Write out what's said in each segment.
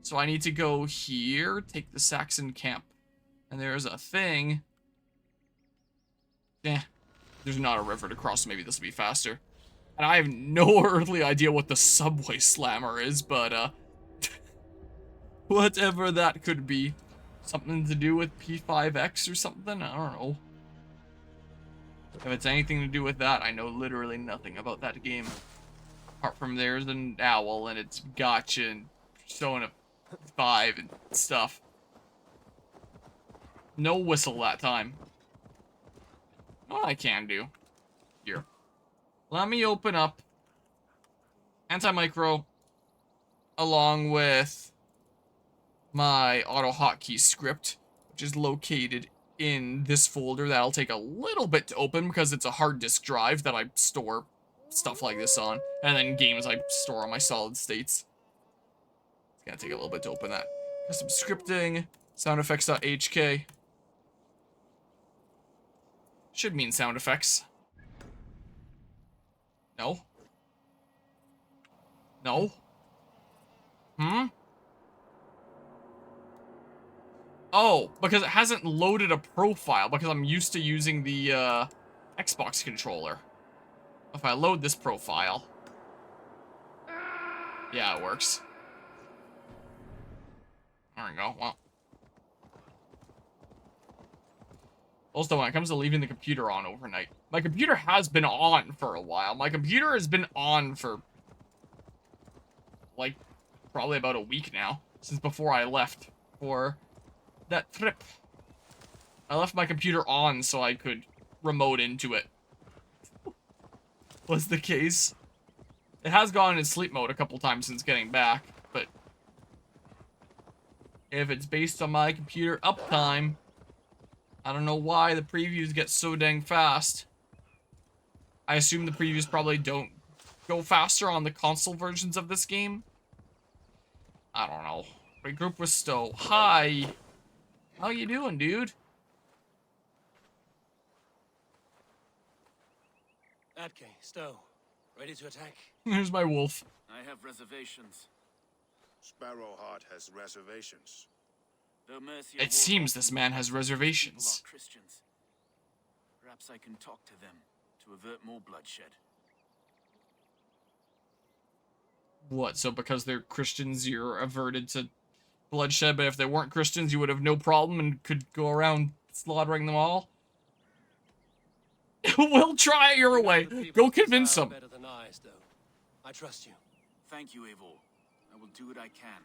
So I need to go here, take the Saxon camp. And there's a thing. Eh, there's not a river to cross, so maybe this will be faster. And I have no earthly idea what the subway slammer is, but, whatever that could be. Something to do with P5X or something? I don't know. If it's anything to do with that, I know literally nothing about that game. Apart from there's an owl and it's gotcha and showing a 5 and stuff. No whistle that time. What I can do. Here. Let me open up Anti-Micro along with my auto hotkey script, which is located in this folder. That'll take a little bit to open because it's a hard disk drive that I store stuff like this on, and then games I store on my solid states. It's gonna take a little bit to open that. Custom scripting, soundeffects.hk. Should mean sound effects. No. No. Hmm? Oh, because it hasn't loaded a profile, because I'm used to using the, Xbox controller. If I load this profile... Yeah, it works. There we go, well. Also, when it comes to leaving the computer on overnight, my computer has been on for a while. My computer has been on for, like, probably about a week now, since before I left for that trip. I left my computer on so I could remote into it. Was the case. It has gone in sleep mode a couple times since getting back, but if it's based on my computer uptime, I don't know why the previews get so dang fast. I assume the previews probably don't go faster on the console versions of this game. I don't know. Regroup with Stowe. Hi. How you doing, dude? Adke, Stowe, ready to attack? Here's my wolf. I have reservations. Sparrowheart has reservations. Though Mercia It seems this man has reservations. people are Christians. Perhaps I can talk to them to avert more bloodshed. What, so because they're Christians, you're averted to bloodshed, but if they weren't Christians, you would have no problem and could go around slaughtering them all? We'll try it your way. Go convince them. Better than I, Stowe. I trust you. Thank you, Eivor. I will do what I can.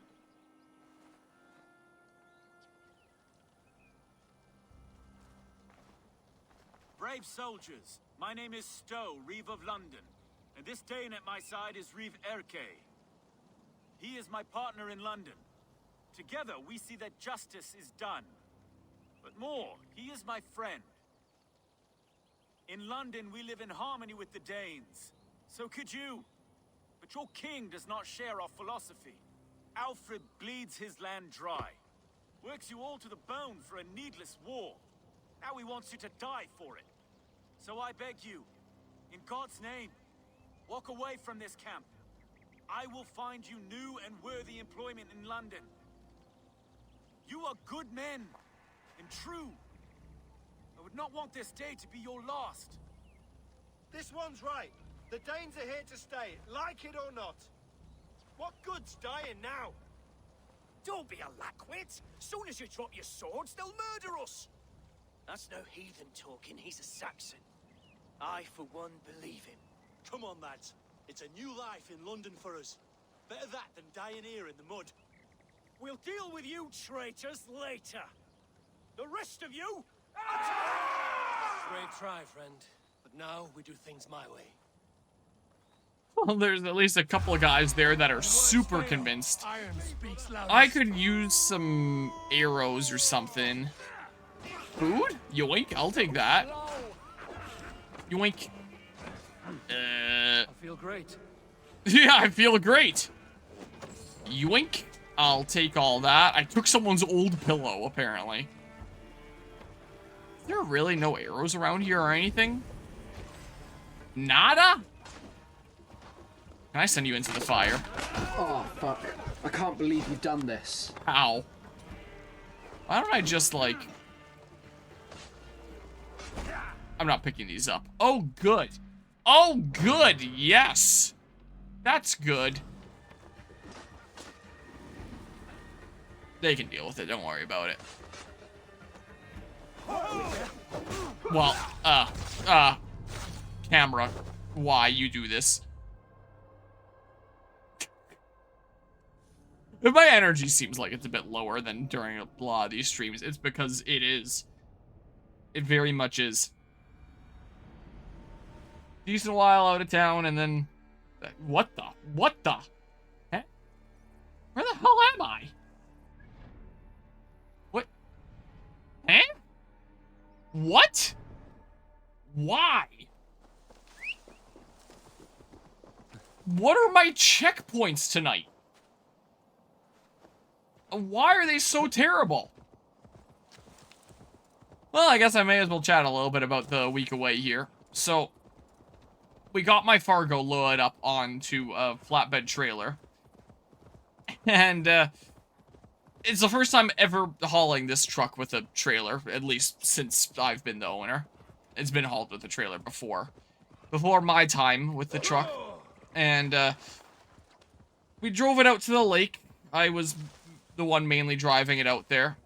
Brave soldiers, my name is Stowe, Reeve of London, and this Dane at my side is Reeve Erke. He is my partner in London. Together we see that justice is done. But more, he is my friend. In London we live in harmony with the Danes. So could you. But your king does not share our philosophy. Alfred bleeds his land dry. Works you all to the bone for a needless war. Now he wants you to die for it. So I beg you, in God's name, walk away from this camp. I will find you new and worthy employment in London. You are good men, and true. I would not want this day to be your last. This one's right. The Danes are here to stay, like it or not. What good's dying now? Don't be a lackwit. Soon as you drop your swords, they'll murder us. That's no heathen talking, he's a Saxon. I, for one, believe him. Come on, lads. It's a new life in London for us. Better that than dying here in the mud. We'll deal with you traitors later. The rest of you... Great try, friend. But now we do things my way. Well, there's at least a couple of guys there that are super convinced. Iron speaks loud. I could use some arrows or something. Food? Yoink, I'll take that. Yoink. I feel great. Yeah, I feel great. Yoink. I'll take all that. I took someone's old pillow, apparently. Is there really no arrows around here or anything? Nada? Can I send you into the fire? Oh, fuck. I can't believe you've done this. Ow. Why don't I just, like... I'm not picking these up. Oh, good. Oh, good. Yes. That's good. They can deal with it. Don't worry about it. Well, camera, why you do this? If my energy seems like it's a bit lower than during a lot of these streams, it's because it is. It very much is. Decent while out of town, and then... What the? Huh? Where the hell am I? What? Huh? What? Why? What are my checkpoints tonight? Why are they so terrible? Well, I guess I may as well chat a little bit about the week away here. So, we got my Fargo loaded up onto a flatbed trailer. And, it's the first time ever hauling this truck with a trailer, at least since I've been the owner. It's been hauled with a trailer before. Before my time with the truck. And, we drove it out to the lake. I was the one mainly driving it out there.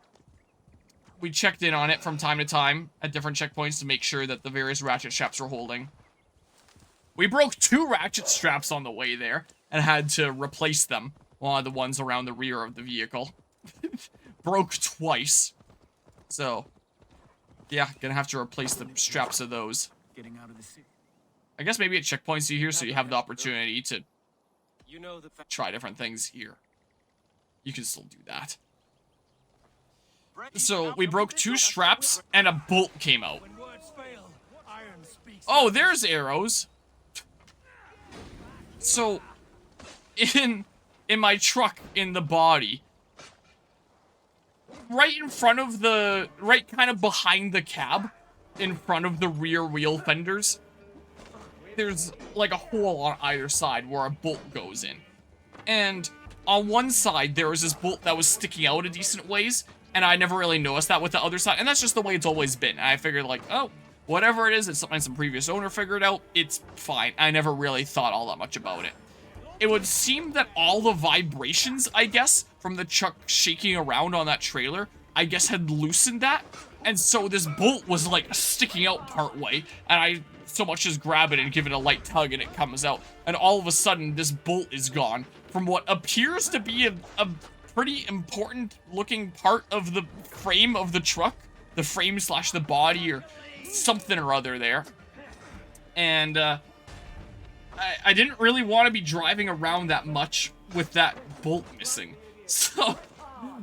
We checked in on it from time to time at different checkpoints to make sure that the various ratchet straps were holding. We broke 2 ratchet straps on the way there and had to replace them. One of the ones around the rear of the vehicle. Broke twice. So, yeah, gonna have to replace the straps of those. Getting out of the city. I guess maybe at checkpoints you here so you have the opportunity to You know the try different things here. You can still do that. So, we broke 2 straps and a bolt came out. when words fail, iron speaks. Oh, there's arrows. So, in my truck, in the body, right in front of the, right kind of behind the cab, in front of the rear wheel fenders, there's like a hole on either side where a bolt goes in. And on one side, there was this bolt that was sticking out a decent ways, and I never really noticed that with the other side, and that's just the way it's always been. And I figured like, oh, whatever it is, it's something some previous owner figured out, it's fine. I never really thought all that much about it. It would seem that all the vibrations, I guess, from the truck shaking around on that trailer, I guess had loosened that. And so this bolt was like sticking out part way, and I so much as grab it and give it a light tug and it comes out. And all of a sudden, this bolt is gone from what appears to be a pretty important looking part of the frame of the truck. The frame slash the body or something or other there. And, I didn't really want to be driving around that much with that bolt missing. So,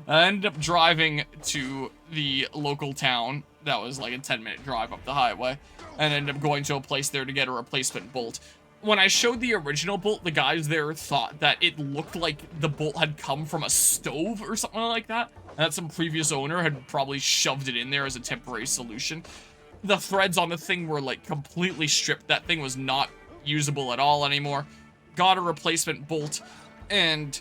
I ended up driving to the local town. That was like a 10-minute drive up the highway. And ended up going to a place there to get a replacement bolt. When I showed the original bolt, the guys there thought that it looked like the bolt had come from a stove or something like that. And that some previous owner had probably shoved it in there as a temporary solution. The threads on the thing were like completely stripped. That thing was not usable at all anymore. Got a replacement bolt and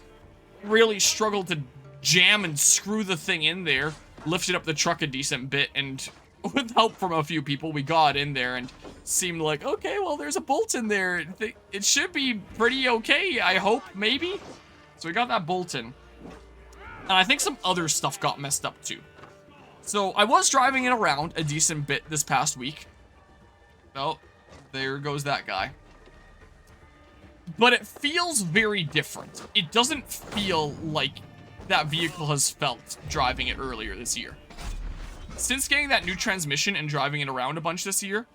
really struggled to jam and screw the thing in there. Lifted up the truck a decent bit, and with help from a few people, we got in there and seemed like, okay, well, there's a bolt in there. It should be pretty okay, I hope, maybe? So we got that bolt in. And I think some other stuff got messed up too. So I was driving it around a decent bit this past week. Oh, there goes that guy. But it feels very different. It doesn't feel like that vehicle has felt driving it earlier this year. Since getting that new transmission and driving it around a bunch this year,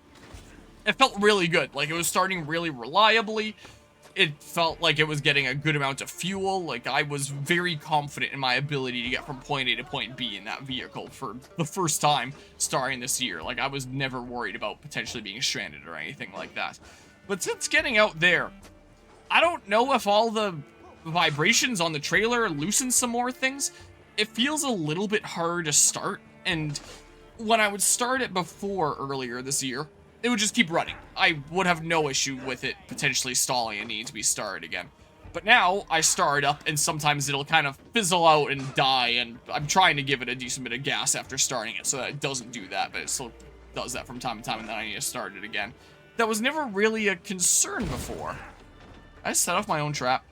it felt really good. Like, it was starting really reliably. It felt like it was getting a good amount of fuel. Like, I was very confident in my ability to get from point A to point B in that vehicle for the first time starting this year. Like, I was never worried about potentially being stranded or anything like that. But since getting out there, I don't know if all the vibrations on the trailer loosened some more things. It feels a little bit hard to start, and when I would start it before earlier this year, it would just keep running. I would have no issue with it potentially stalling and needing to be started again. But now, I start up, and sometimes it'll kind of fizzle out and die, and I'm trying to give it a decent bit of gas after starting it so that it doesn't do that, but it still does that from time to time, and then I need to start it again. That was never really a concern before. I set off my own trap.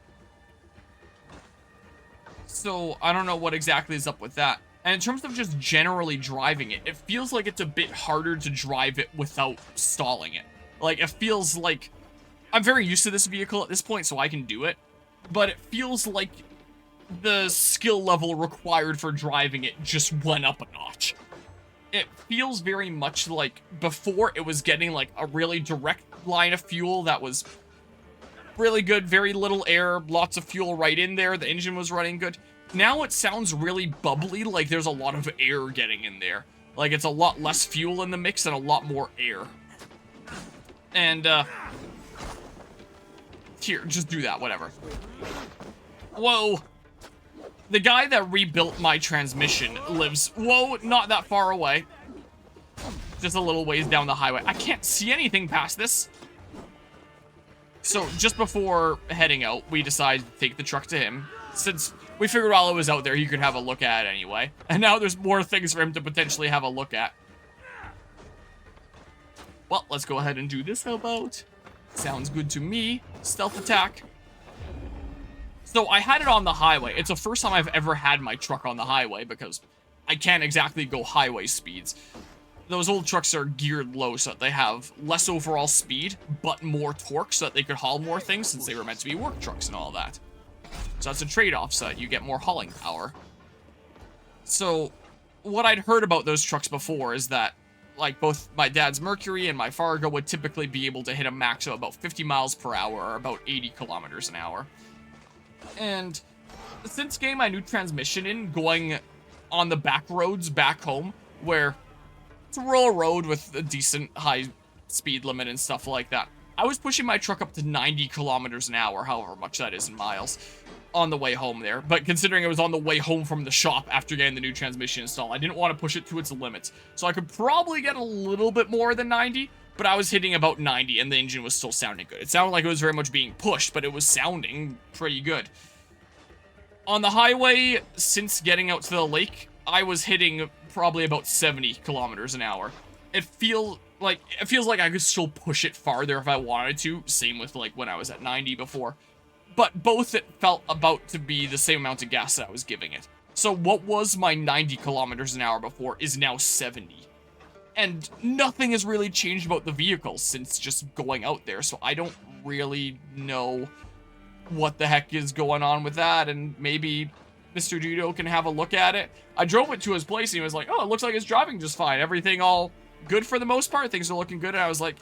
So, I don't know what exactly is up with that. And in terms of just generally driving it, it feels like it's a bit harder to drive it without stalling it. Like, it feels like... I'm very used to this vehicle at this point, so I can do it. But it feels like the skill level required for driving it just went up a notch. It feels very much like before it was getting like a really direct line of fuel that was really good, very little air, lots of fuel right in there, the engine was running good. Now it sounds really bubbly, like there's a lot of air getting in there. Like it's a lot less fuel in the mix and a lot more air. And, here, just do that, whatever. Whoa. The guy that rebuilt my transmission lives, whoa, not that far away. Just a little ways down the highway. I can't see anything past this. So, just before heading out, we decided to take the truck to him. Since we figured while it was out there, he could have a look at it anyway. And now there's more things for him to potentially have a look at. Well, let's go ahead and do this, how about? Sounds good to me. Stealth attack. So I had it on the highway. It's the first time I've ever had my truck on the highway because I can't exactly go highway speeds. Those old trucks are geared low so that they have less overall speed, but more torque so that they could haul more things since they were meant to be work trucks and all that. So that's a trade-off so that you get more hauling power. So what I'd heard about those trucks before is that like both my dad's Mercury and my Fargo would typically be able to hit a max of about 50 miles per hour or about 80 kilometers an hour. And since getting my new transmission in, going on the back roads back home, where it's a rural road with a decent high speed limit and stuff like that, I was pushing my truck up to 90 kilometers an hour, however much that is in miles, on the way home there. But considering it was on the way home from the shop after getting the new transmission installed, I didn't want to push it to its limits. So I could probably get a little bit more than 90, but I was hitting about 90 and the engine was still sounding good. It sounded like it was very much being pushed, but it was sounding pretty good. On the highway, since getting out to the lake, I was hitting probably about 70 kilometers an hour. It feels like I could still push it farther if I wanted to. Same with like when I was at 90 before. But both it felt about to be the same amount of gas that I was giving it. So what was my 90 kilometers an hour before is now 70. And nothing has really changed about the vehicle since just going out there. So I don't really know what the heck is going on with that. And maybe Mr. Dudo can have a look at it. I drove it to his place and he was like, oh, it looks like it's driving just fine. Everything all good for the most part. Things are looking good. And I was like,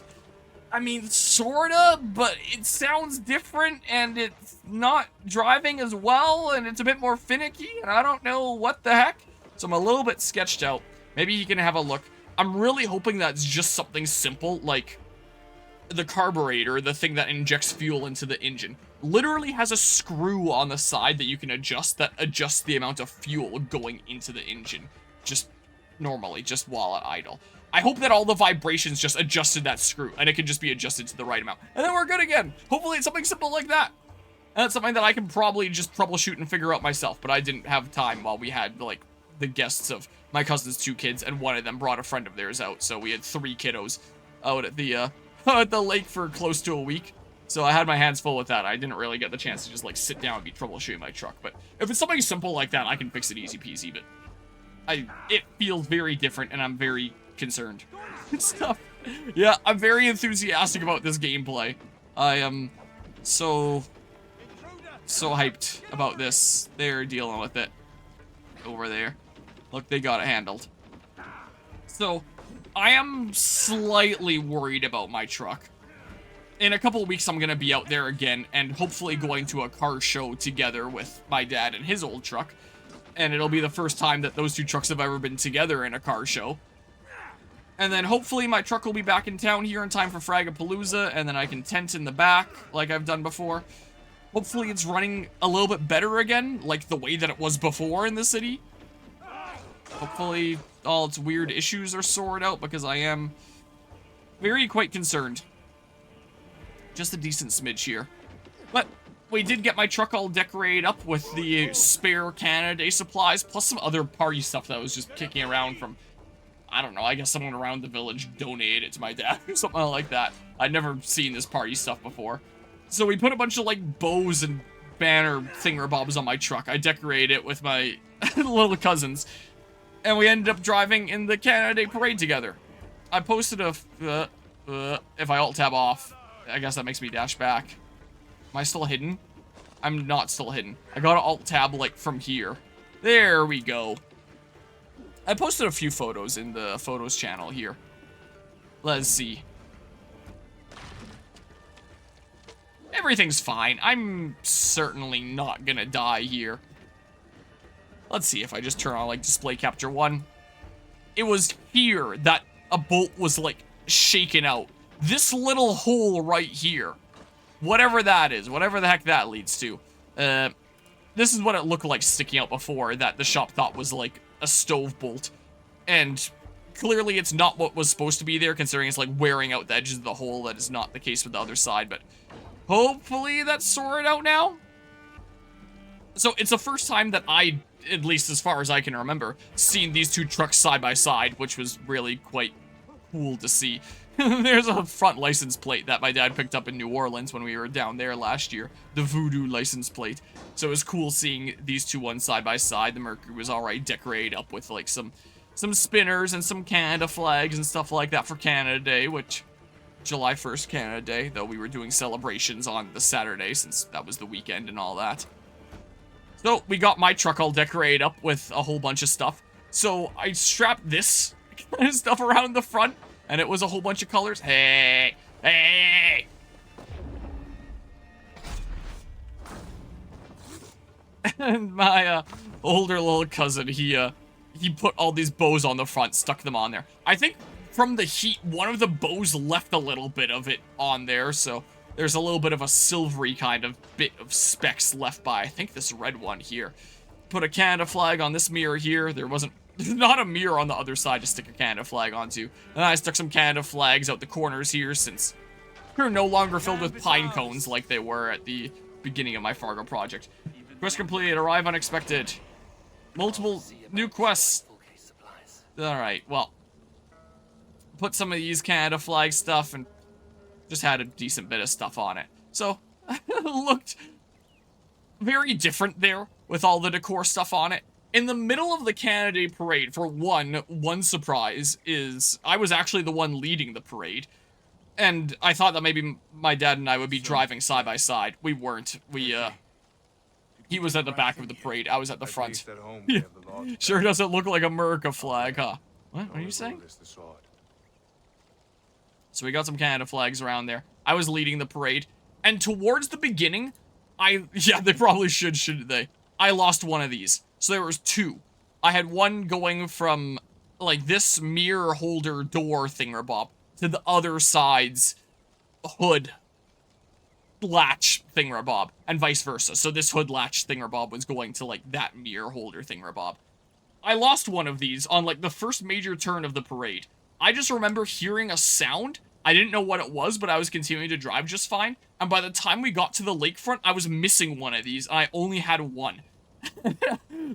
I mean, sorta, but it sounds different, and it's not driving as well, and it's a bit more finicky, and I don't know what the heck. So I'm a little bit sketched out. Maybe he can have a look. I'm really hoping that's just something simple, like the carburetor, the thing that injects fuel into the engine, literally has a screw on the side that you can adjust that adjusts the amount of fuel going into the engine, just normally, just while at idle. I hope that all the vibrations just adjusted that screw, and it can just be adjusted to the right amount. And then we're good again. Hopefully it's something simple like that. And that's something that I can probably just troubleshoot and figure out myself, but I didn't have time while we had, like, the guests of my cousin's 2 kids, and one of them brought a friend of theirs out, so we had 3 kiddos out at the, at the lake for close to a week. So I had my hands full with that. I didn't really get the chance to just, like, sit down and be troubleshooting my truck. But if it's something simple like that, I can fix it easy peasy, but it feels very different, and I'm very concerned. Stuff. Yeah, I'm very enthusiastic about this gameplay. I am so hyped about this. They're dealing with it over there. Look, they got it handled. So, I am slightly worried about my truck. In a couple of weeks, I'm going to be out there again, and hopefully going to a car show together with my dad and his old truck. And it'll be the first time that those 2 trucks have ever been together in a car show. And then hopefully my truck will be back in town here in time for Fragapalooza, and then I can tent in the back like I've done before. Hopefully it's running a little bit better again, like the way that it was before in the city. Hopefully all its weird issues are sorted out, because I am very quite concerned. Just a decent smidge here. But we did get my truck all decorated up with the spare Canada Day supplies, plus some other party stuff that was just kicking around from, I don't know, I guess someone around the village donated it to my dad or something like that. I'd never seen this party stuff before. So we put a bunch of, like, bows and banner thingamabobs on my truck. I decorated it with my little cousins. And we ended up driving in the Canada Day parade together. I posted a, if I alt-tab off, I guess that makes me dash back. Am I still hidden? I'm not still hidden. I gotta alt-tab, like, from here. There we go. I posted a few photos in the photos channel here. Let's see. Everything's fine. I'm certainly not gonna die here. Let's see if I just turn on, like, display capture 1. It was here that a bolt was, like, shaken out. This little hole right here. Whatever that is, whatever the heck that leads to. This is what it looked like sticking out before that the shop thought was, like, a stove bolt. And clearly it's not what was supposed to be there, considering it's, like, wearing out the edges of the hole. That is not the case with the other side, but hopefully that's sorted out now. So it's the first time that I, at least as far as I can remember, seen these two trucks side by side, which was really quite cool to see. There's a front license plate that my dad picked up in New Orleans when we were down there last year. The Voodoo license plate. So it was cool seeing these two ones side by side. The Mercury was already decorated up with, like, some spinners and some Canada flags and stuff like that for Canada Day, which July 1st Canada Day, though we were doing celebrations on the Saturday since that was the weekend and all that. So we got my truck all decorated up with a whole bunch of stuff. So I strapped this kind of stuff around the front. And it was a whole bunch of colors. Hey! Hey! And my older little cousin, he put all these bows on the front, stuck them on there. I think from the heat, one of the bows left a little bit of it on there, so there's a little bit of a silvery kind of bit of specks left by, I think, this red one here. Put a Canada flag on this mirror here. There's not a mirror on the other side to stick a Canada flag onto. And I stuck some Canada flags out the corners here since they're no longer filled with pine cones like they were at the beginning of my Fargo project. Quest completed. Arrive unexpected. Multiple new quests. Alright, well. Put some of these Canada flag stuff and just had a decent bit of stuff on it. So, it looked very different there with all the decor stuff on it. In the middle of the Canada Day parade, for one surprise is I was actually the one leading the parade. And I thought that maybe my dad and I would be driving side by side. We weren't. He was at the back of the parade. I was at the front. Yeah. Sure doesn't look like a America flag, huh? What are you saying? So we got some Canada flags around there. I was leading the parade. And towards the beginning, yeah, they probably should, shouldn't they? I lost one of these. So there was two. I had one going from, like, this mirror holder door thingamabob to the other side's hood latch thingamabob, and vice versa. So this hood latch thingamabob was going to, like, that mirror holder thingamabob. I lost one of these on, like, the first major turn of the parade. I just remember hearing a sound. I didn't know what it was, but I was continuing to drive just fine. And by the time we got to the lakefront, I was missing one of these, and I only had one.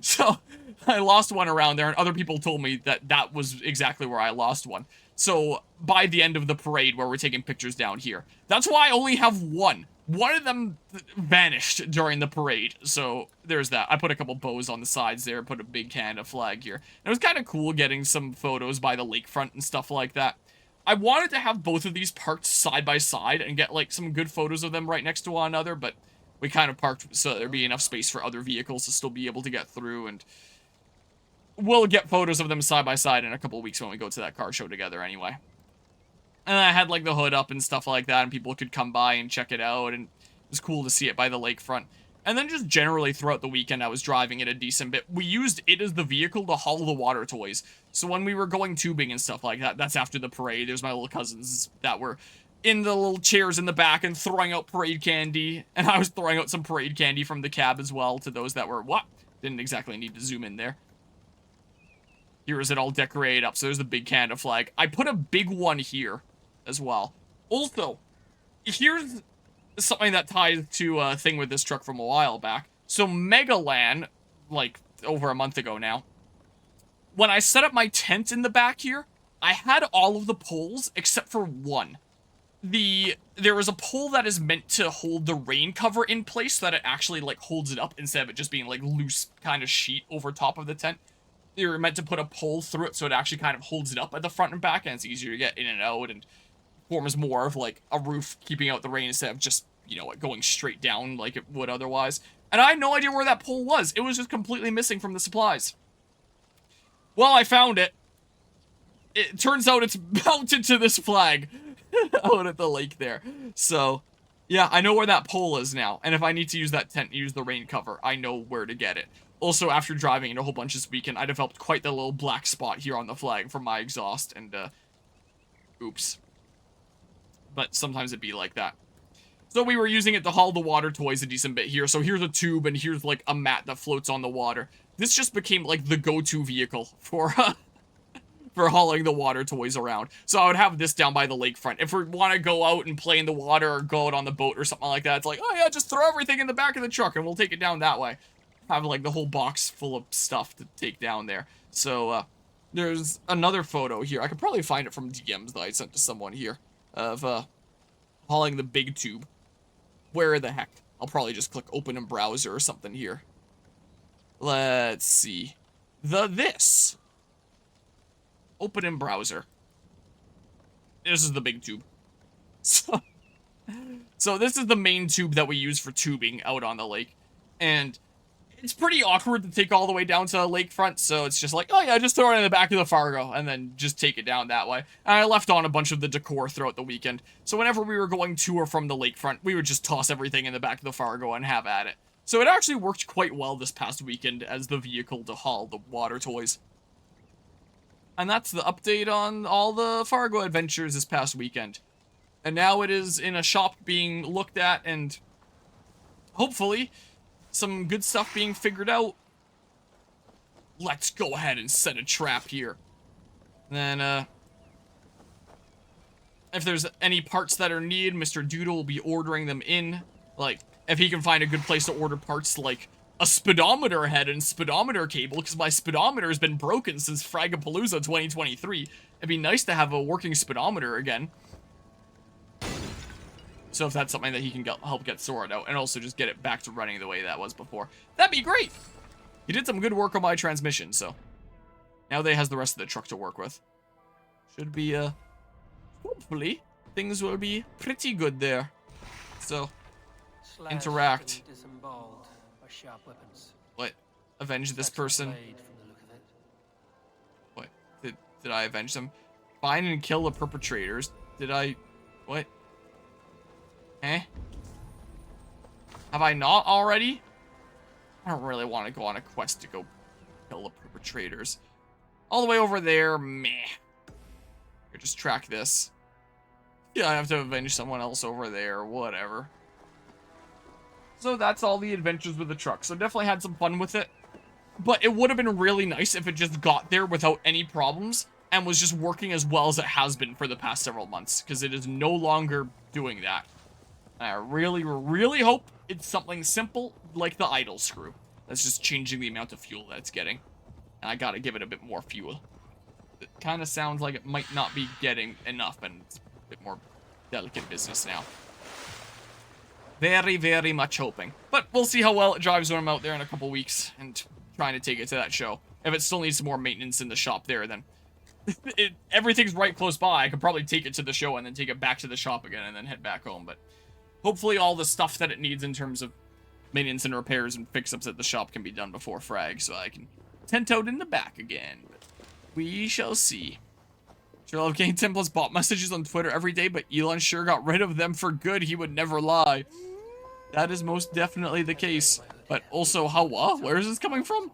So, I lost one around there, and other people told me that that was exactly where I lost one. So, by the end of the parade, where we're taking pictures down here, that's why I only have one. One of them vanished during the parade, so there's that. I put a couple bows on the sides there, put a big Canada flag here. And it was kind of cool getting some photos by the lakefront and stuff like that. I wanted to have both of these parked side by side and get, like, some good photos of them right next to one another, but we kind of parked so there'd be enough space for other vehicles to still be able to get through, and we'll get photos of them side by side in a couple weeks when we go to that car show together anyway. And I had, like, the hood up and stuff like that, and people could come by and check it out, and it was cool to see it by the lakefront. And then just generally throughout the weekend, I was driving it a decent bit. We used it as the vehicle to haul the water toys. So when we were going tubing and stuff like that, that's after the parade. There's my little cousins that were in the little chairs in the back and throwing out parade candy. And I was throwing out some parade candy from the cab as well to those that were, what? Didn't exactly need to zoom in there. Here is it all decorated up. So there's the big Canada flag. I put a big one here as well. Also, here's something that ties to a thing with this truck from a while back. So Megalan, like over a month ago now, when I set up my tent in the back here, I had all of the poles except for one. There is a pole that is meant to hold the rain cover in place so that it actually like holds it up instead of it just being like loose kind of sheet over top of the tent. They were meant to put a pole through it so it actually kind of holds it up at the front and back, and it's easier to get in and out and forms more of like a roof keeping out the rain instead of just, you know, going straight down like it would otherwise. And I had no idea where that pole was. It was just completely missing from the supplies. Well, I found it. It turns out it's mounted to this flag out at the lake there. So, yeah, I know where that pole is now. And if I need to use that tent to use the rain cover, I know where to get it. Also, after driving it a whole bunch this weekend, I developed quite the little black spot here on the flag from my exhaust. And, oops. But sometimes it'd be like that. So we were using it to haul the water toys a decent bit here. So here's a tube and here's like a mat that floats on the water. This just became like the go-to vehicle for hauling the water toys around. So I would have this down by the lakefront. If we want to go out and play in the water or go out on the boat or something like that, it's like, oh yeah, just throw everything in the back of the truck and we'll take it down that way. Have like the whole box full of stuff to take down there. So there's another photo here. I could probably find it from DMs that I sent to someone here of hauling the big tube. Where the heck? I'll probably just click open in browser or something here. Let's see. This. Open in browser. This is the big tube. So this is the main tube that we use for tubing out on the lake. And it's pretty awkward to take all the way down to the lakefront, so it's just like, oh yeah, just throw it in the back of the Fargo, and then just take it down that way. And I left on a bunch of the decor throughout the weekend, so whenever we were going to or from the lakefront, we would just toss everything in the back of the Fargo and have at it. So it actually worked quite well this past weekend as the vehicle to haul the water toys. And that's the update on all the Fargo adventures this past weekend. And now it is in a shop being looked at and hopefully some good stuff being figured out. Let's go ahead and set a trap here. And then, if there's any parts that are needed, Mr. Doodle will be ordering them in. Like, if he can find a good place to order parts like a speedometer head and speedometer cable, because my speedometer has been broken since Fragapalooza 2023. It'd be nice to have a working speedometer again. So if that's something that he can help get sorted out, and also just get it back to running the way that was before, that'd be great! He did some good work on my transmission, so now they has the rest of the truck to work with. Should be, hopefully, things will be pretty good there. So, interact. What? Avenge this person? What? Did I avenge them? Find and kill the perpetrators. Did I... What? Eh? Have I not already? I don't really want to go on a quest to go kill the perpetrators. All the way over there, meh. Here, just track this. Yeah, I have to avenge someone else over there, whatever. So that's all the adventures with the truck. So definitely had some fun with it. But it would have been really nice if it just got there without any problems and was just working as well as it has been for the past several months, because it is no longer doing that. I really, really hope it's something simple like the idle screw. That's just changing the amount of fuel that it's getting. And I gotta give it a bit more fuel. It kind of sounds like it might not be getting enough, and it's a bit more delicate business now. Very, very much hoping. But we'll see how well it drives when I'm out there in a couple weeks and trying to take it to that show. If it still needs some more maintenance in the shop there, then everything's right close by. I could probably take it to the show and then take it back to the shop again and then head back home. But hopefully all the stuff that it needs in terms of maintenance and repairs and fix-ups at the shop can be done before Frag, so I can tent out in the back again. But we shall see. Sure love getting 10 plus bot messages on Twitter every day, but Elon sure got rid of them for good. He would never lie. That is most definitely the case. But also, how, where is this coming from?